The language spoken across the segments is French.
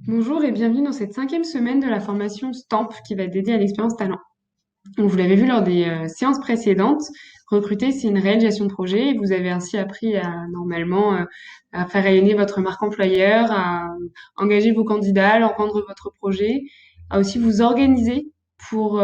Bonjour et bienvenue dans cette cinquième semaine de la formation STAMP qui va être dédiée à l'expérience talent. Donc, vous l'avez vu lors des séances précédentes, recruter, c'est une réelle gestion de projet et vous avez ainsi appris à normalement à faire rayonner votre marque employeur, à engager vos candidats, à leur vendre votre projet, à aussi vous organiser pour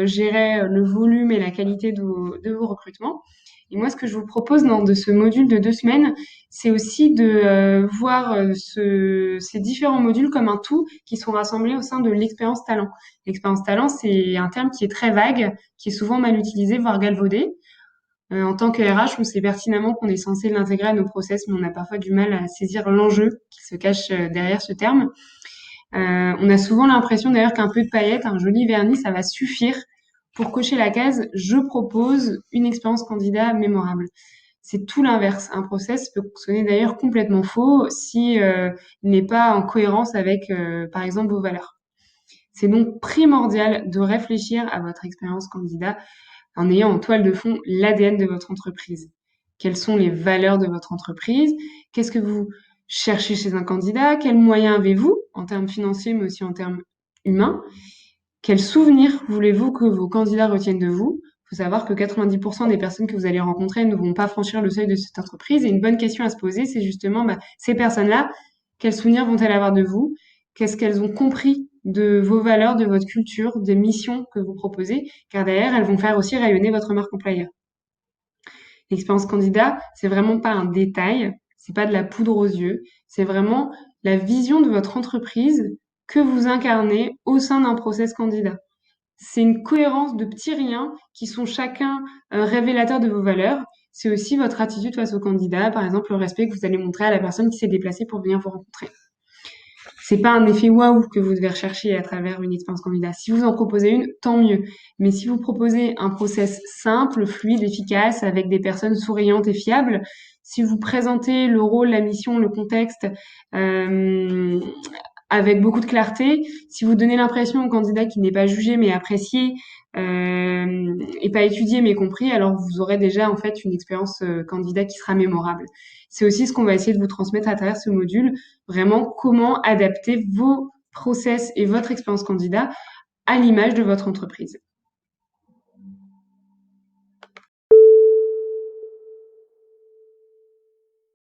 gérer le volume et la qualité de vos recrutements. Et moi, ce que je vous propose de ce module de 2 semaines, c'est aussi de voir ces différents modules comme un tout qui sont rassemblés au sein de l'expérience talent. L'expérience talent, c'est un terme qui est très vague, qui est souvent mal utilisé, voire galvaudé. En tant que RH, on sait pertinemment qu'on est censé l'intégrer à nos process, mais on a parfois du mal à saisir l'enjeu qui se cache derrière ce terme. On a souvent l'impression d'ailleurs qu'un peu de paillettes, un joli vernis, ça va suffire pour cocher la case «Je propose une expérience candidat mémorable». C'est tout l'inverse. Un process peut sonner d'ailleurs complètement faux si il n'est pas en cohérence avec, par exemple, vos valeurs. C'est donc primordial de réfléchir à votre expérience candidat en ayant en toile de fond l'ADN de votre entreprise. Quelles sont les valeurs de votre entreprise? Qu'est-ce que vous cherchez chez un candidat? Quels moyens avez-vous en termes financiers mais aussi en termes humains? Quels souvenirs voulez-vous que vos candidats retiennent de vous? Il faut savoir que 90% des personnes que vous allez rencontrer ne vont pas franchir le seuil de cette entreprise. Et une bonne question à se poser, c'est justement, ces personnes-là, quels souvenirs vont-elles avoir de vous? Qu'est-ce qu'elles ont compris de vos valeurs, de votre culture, des missions que vous proposez? Car derrière, elles vont faire aussi rayonner votre marque employeur. L'expérience candidat, c'est vraiment pas un détail, c'est pas de la poudre aux yeux, c'est vraiment la vision de votre entreprise que vous incarnez au sein d'un process candidat. C'est une cohérence de petits riens qui sont chacun révélateurs de vos valeurs. C'est aussi votre attitude face au candidat, par exemple le respect que vous allez montrer à la personne qui s'est déplacée pour venir vous rencontrer. C'est pas un effet waouh que vous devez rechercher à travers une expérience candidat. Si vous en proposez une, tant mieux. Mais si vous proposez un process simple, fluide, efficace, avec des personnes souriantes et fiables, si vous présentez le rôle, la mission, le contexte euh, avec beaucoup de clarté, si vous donnez l'impression au candidat qu'il n'est pas jugé mais apprécié et pas étudié mais compris, alors vous aurez déjà en fait une expérience candidat qui sera mémorable. C'est aussi ce qu'on va essayer de vous transmettre à travers ce module, vraiment comment adapter vos process et votre expérience candidat à l'image de votre entreprise.